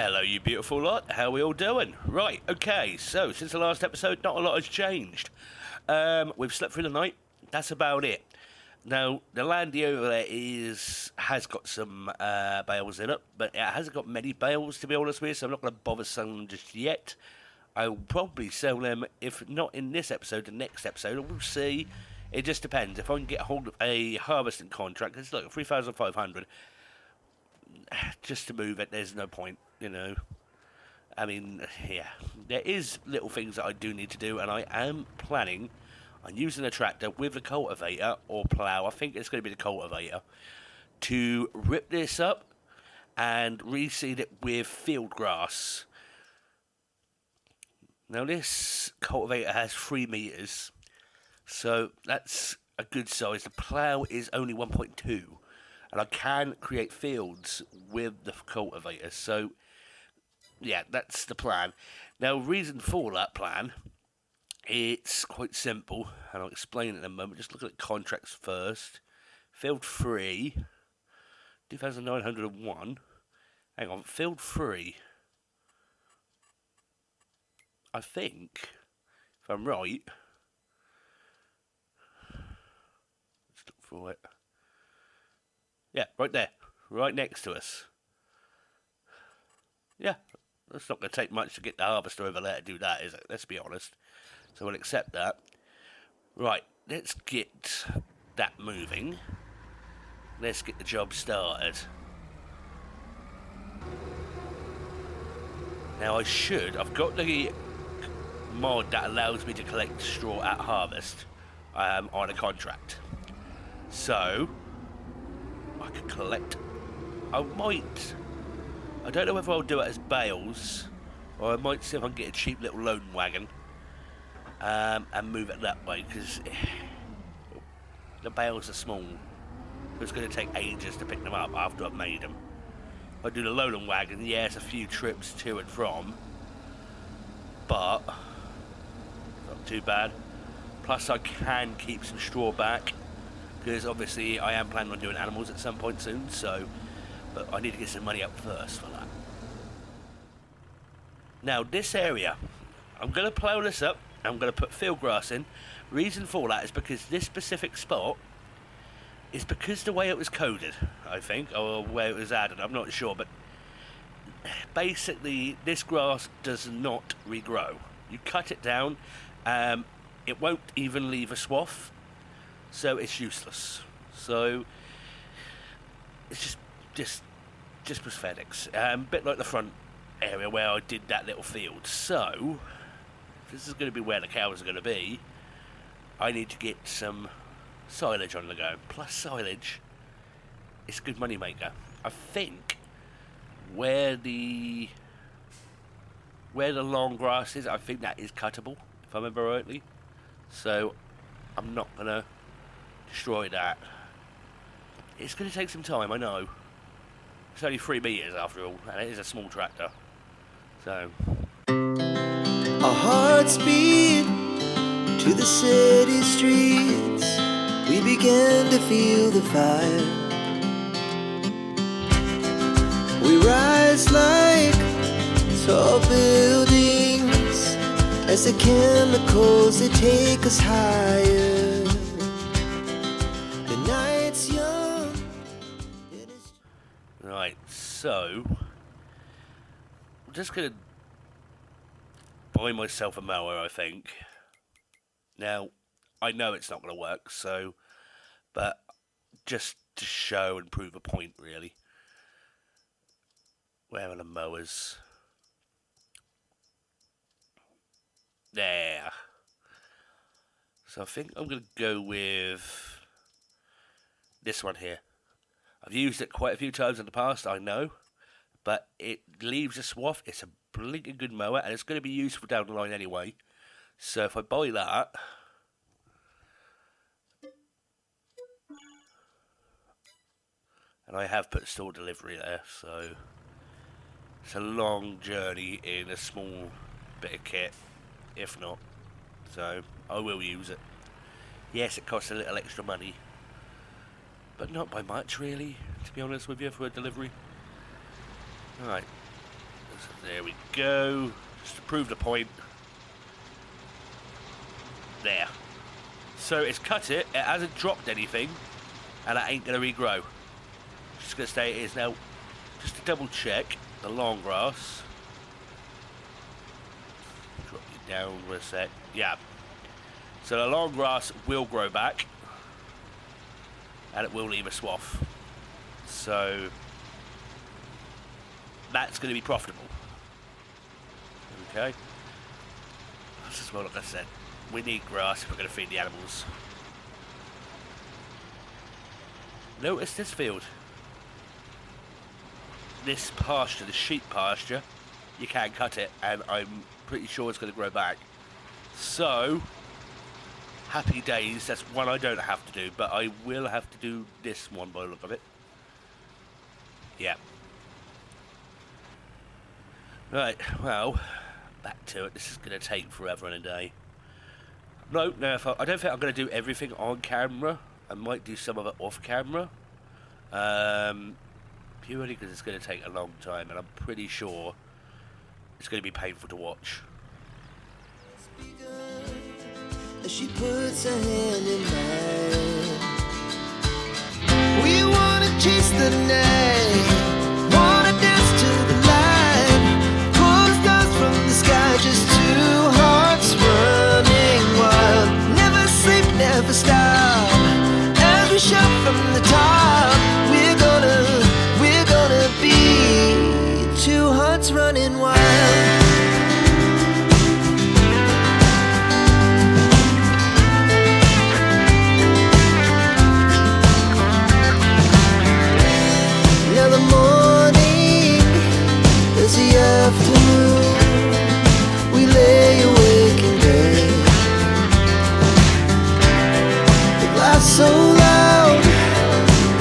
Hello, you beautiful lot. How are we all doing? Right, okay, so since the last episode, not a lot has changed. We've slept through the night. That's about it. Now, the landy over there has got some bales in it, but it hasn't got many bales, to be honest with you, so I'm not going to bother selling them just yet. I'll probably sell them, if not in this episode, the next episode, and we'll see. It just depends. If I can get hold of a harvesting contract, it's like 3,500, just to move it, there's no point, you know. I mean, yeah, there is little things that I do need to do, and I am planning on using a tractor with the cultivator or plough. I think it's going to be the cultivator to rip this up and reseed it with field grass. Now, this cultivator has 3 meters, so that's a good size. The plough is only 1.2, and I can create fields with the cultivator, so yeah, that's the plan. Now, reason for that plan, it's quite simple, and I'll explain it in a moment. Just look at the contracts first. Field 3, 2,901. Hang on, field 3. I think, if I'm right, let's look for it. Yeah, right there, right next to us. Yeah, it's not going to take much to get the harvester over there to do that, is it? Let's be honest. So we'll accept that. Right, let's get that moving. Let's get the job started. Now I've got the mod that allows me to collect straw at harvest on a contract. So, I can collect, I don't know whether I'll do it as bales, or I might see if I can get a cheap little loan wagon and move it that way, because the bales are small. It's going to take ages to pick them up after I've made them. If I do the lowland wagon, yeah, it's a few trips to and from, but not too bad. Plus I can keep some straw back, because obviously I am planning on doing animals at some point soon, so, but I need to get some money up first for that. Now this area, I'm going to plough this up, I'm going to put field grass in. Reason for that is because this specific spot is because the way it was coded, I think, or where it was added, I'm not sure, but basically this grass does not regrow. You cut it down, it won't even leave a swath, so it's useless. So it's just prosthetics, a bit like the front area where I did that little field. So this is going to be where the cows are going to be. I need to get some silage on the go. Plus silage, it's a good money maker. I think where the long grass is, I think that is cuttable, if I remember rightly. So I'm not going to destroy that. It's going to take some time, I know. It's only 3 meters after all, and it is a small tractor. So our hearts beat to the city streets. We began to feel the fire. We rise like tall buildings as the chemicals, they take us higher. The night's young. Right, so I'm just going to buy myself a mower, I think. Now, I know it's not going to work, so, but just to show and prove a point, really. Where are the mowers? There. So I think I'm going to go with this one here. I've used it quite a few times in the past, I know, but it leaves a swath. It's a blinking good mower, and it's going to be useful down the line anyway. So if I buy that, and I have put store delivery there, so it's a long journey in a small bit of kit, if not. So I will use it. Yes, it costs a little extra money, but not by much, really, to be honest with you, for a delivery. Alright, So there we go. Just to prove the point. There. So it's cut it. It hasn't dropped anything, and it ain't gonna regrow. Just gonna stay it is now. Just to double check the long grass. Drop you down for a sec. Yeah. So the long grass will grow back, and it will leave a swath. So that's going to be profitable. Okay. This is well, like I said, we need grass if we're going to feed the animals. Notice this field. This pasture, the sheep pasture, you can cut it, and I'm pretty sure it's going to grow back. So, happy days. That's one I don't have to do, but I will have to do this one by the look of it. Yeah. Right, well, back to it. This is going to take forever and a day. No, I don't think I'm going to do everything on camera. I might do some of it off camera. Purely because it's going to take a long time, and I'm pretty sure it's going to be painful to watch. She puts her hand in mine. We wanna chase the night, wanna dance to the light, pull stars from the sky, just two hearts running wild. Never sleep, never stop, as we shout from the top. We're gonna be two hearts running wild. Afternoon, we lay awake in bed. The laughs so loud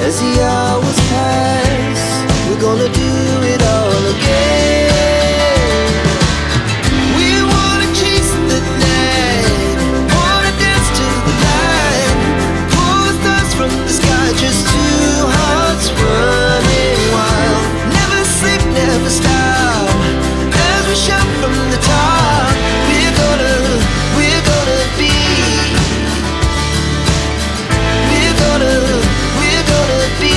as the hours pass. We're gonna do it all again. We wanna chase the night, wanna dance to the light, pull stars from the sky, just two hearts running wild. Never sleep, never stop. Shout from the top, we're gonna be, we're gonna be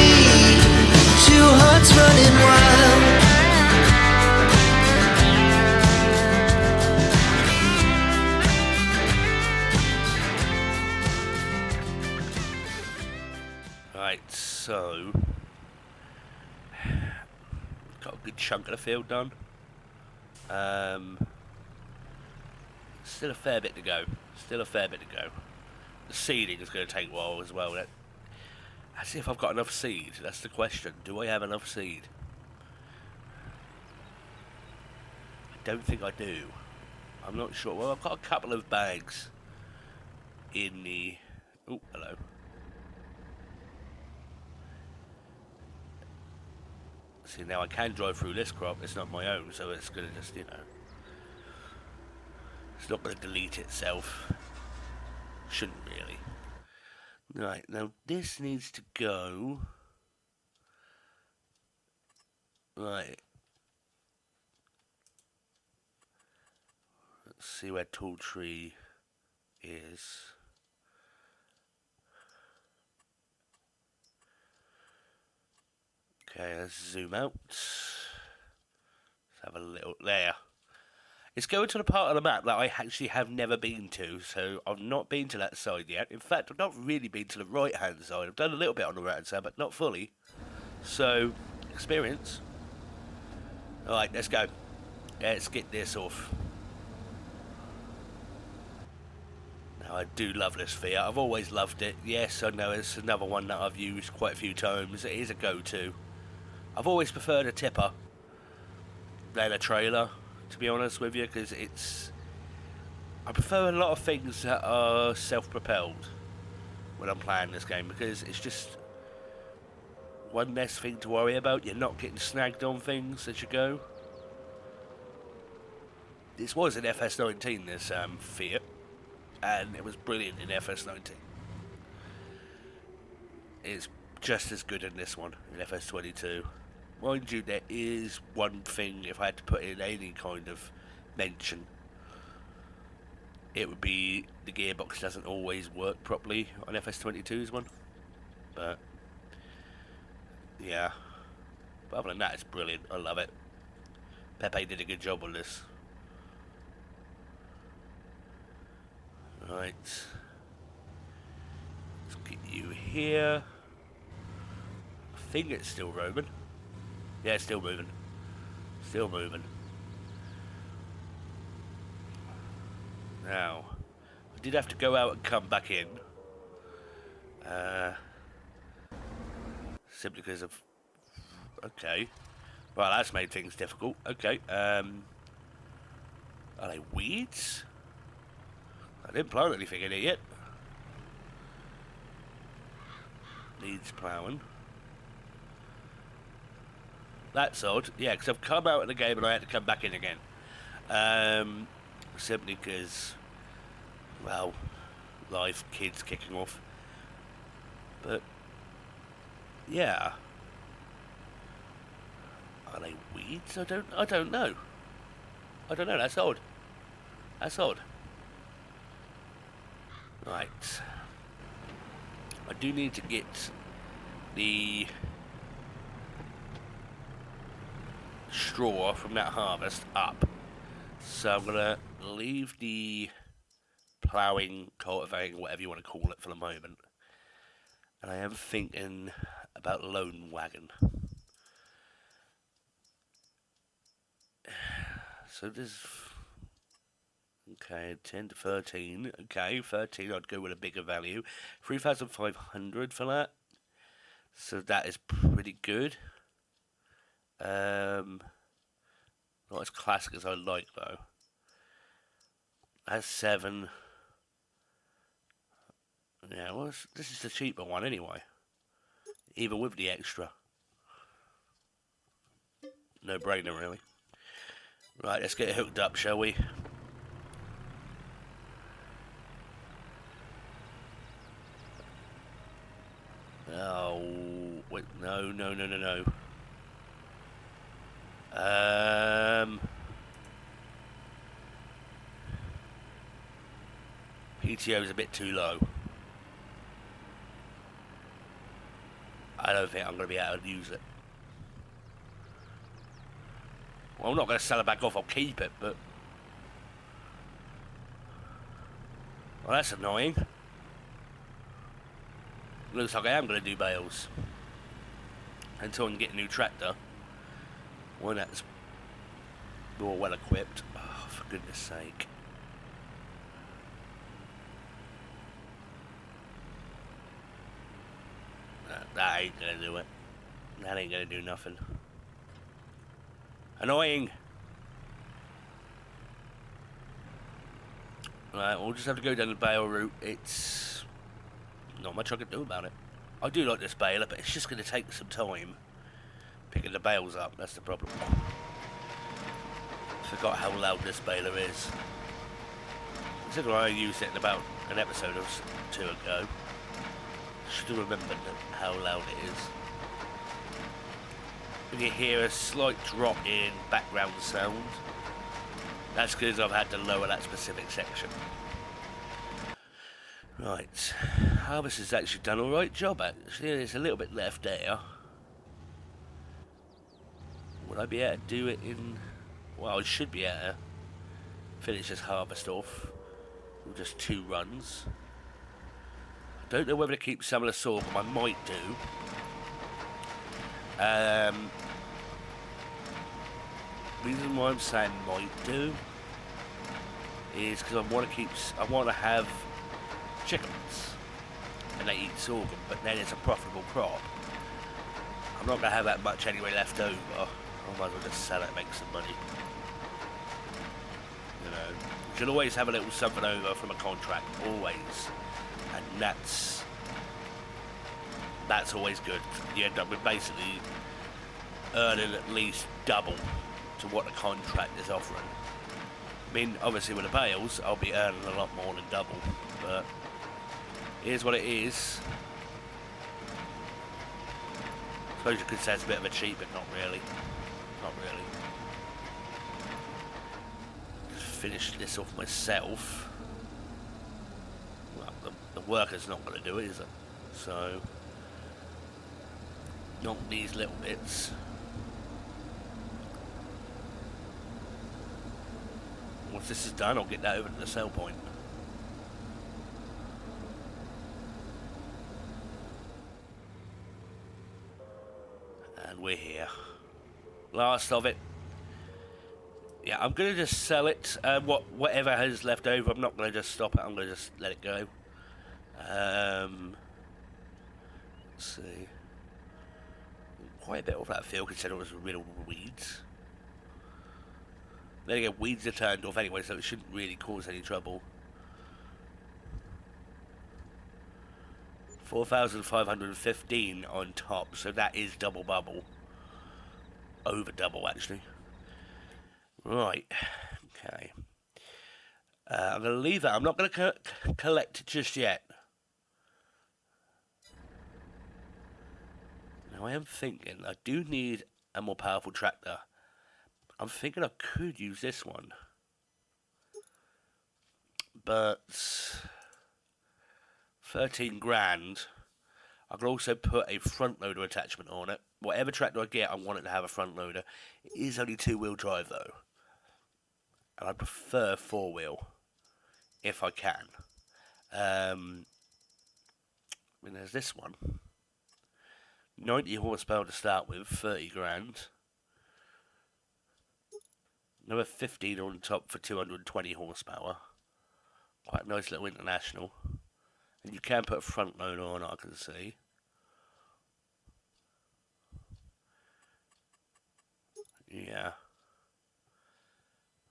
two hearts running wild. Right, so got a good chunk of the field done. Still a fair bit to go. The seeding is going to take a while as well. Let's see if I've got enough seed. That's the question. Do I have enough seed? I don't think I do. I'm not sure. Well, I've got a couple of bags in the... Oh, hello. See, now I can drive through this crop. It's not my own, so it's going to just, you know... It's not going to delete itself. Shouldn't really. Right, now this needs to go... Right. Let's see where Tall Tree is. Okay, let's zoom out. Let's have a little... There. It's going to the part of the map that I actually have never been to, so I've not been to that side yet. In fact, I've not really been to the right-hand side. I've done a little bit on the right-hand side, but not fully. So, experience. Alright, let's go. Let's get this off. Now, I do love this Fiat. I've always loved it. Yes, I know it's another one that I've used quite a few times. It is a go-to. I've always preferred a tipper than a trailer, to be honest with you, because I prefer a lot of things that are self-propelled when I'm playing this game, because it's just one less thing to worry about. You're not getting snagged on things as you go. This was an FS19, this Fiat, and it was brilliant in FS19. It's just as good in this one, in FS22. mind you, there is one thing, if I had to put in any kind of mention, it would be the gearbox doesn't always work properly on FS22's one. But yeah, but other than that, it's brilliant. I love it. Pepe did a good job on this. Right, let's get you here. I think it's still roaming. Yeah, it's still moving. Still moving. Now, I did have to go out and come back in. Simply because of... Okay. Well, that's made things difficult. Okay. Are they weeds? I didn't plant anything in it yet. Needs ploughing. That's odd. Yeah, because I've come out of the game and I had to come back in again. Simply because, well, life, kids kicking off. But, yeah. Are they weeds? I don't know. I don't know, that's odd. That's odd. Right. I do need to get the straw from that harvest up. So I'm gonna leave the ploughing, cultivating, whatever you want to call it for the moment. And I am thinking about loan wagon. So there's... Okay, 10 to 13. Okay, 13 I'd go with a bigger value. 3,500 for that. So that is pretty good. Not as classic as I like though. That's 7. Yeah, well, this is the cheaper one anyway. Even with the extra. No brainer really. Right, let's get it hooked up, shall we? Oh, wait, no. PTO is a bit too low. I don't think I'm going to be able to use it. Well, I'm not going to sell it back off, I'll keep it, but... Well, that's annoying. Looks like I am going to do bales. Until I can get a new tractor. One that's more well equipped. Oh, for goodness sake. That ain't going to do it. That ain't going to do nothing. Annoying. Right, we'll just have to go down the bale route. It's not much I can do about it. I do like this baler, but it's just going to take some time picking the bales up. That's the problem. Forgot how loud this baler is. Considering I used it in about an episode or two ago. Should have remembered how loud it is. If you hear a slight drop in background sound, that's because I've had to lower that specific section. Right, harvest has actually done alright job actually. There's a little bit left there. Would I be able to do it in... Well, I should be able to finish this harvest off with just 2 runs. I don't know whether to keep some of the sorghum. I might do. Reason why I'm saying might do is because I want to have chickens and they eat sorghum, but then it's a profitable crop. I'm not going to have that much anyway left over. I might as well just sell it and make some money. You know, you should always have a little something over from a contract, always, and that's always good. You end up with basically earning at least double to what the contract is offering. I mean, obviously with the bales, I'll be earning a lot more than double, but here's what it is. suppose you could say it's a bit of a cheat, but not really. Not really. Just finish this off myself. Well, the worker's not going to do it, is it? So, knock these little bits. Once this is done, I'll get that over to the sell point. And we're here. Last of it. Yeah, I'm going to just sell it. Whatever has left over, I'm not going to just stop it. I'm going to just let it go. Let's see. Quite a bit of that field, considering it was riddled with weeds. Then again, weeds are turned off anyway, so it shouldn't really cause any trouble. 4,515 on top, so that is double bubble. Over double, actually. Right, okay. I'm going to leave that. I'm not going to collect just yet. Now, I am thinking I do need a more powerful tractor. I'm thinking I could use this one. But 13 grand. I could also put a front loader attachment on it. Whatever tractor I get, I want it to have a front loader. It is only 2-wheel drive though. And I prefer 4-wheel. If I can. I mean, there's this one. 90 horsepower to start with, 30 grand. Another 15 on top for 220 horsepower. Quite a nice little international. And you can put a front loader on, I can see. Yeah.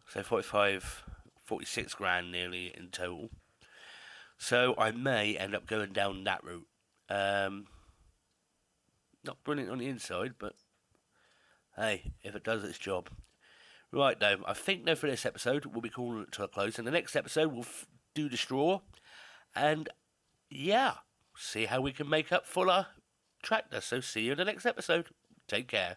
So 46 grand nearly in total. So I may end up going down that route. Not brilliant on the inside, but hey, if it does its job. Right, though, I think for this episode, we'll be calling it to a close. In the next episode, we'll do the straw. And, yeah, see how we can make up for our tractor. So, see you in the next episode. Take care.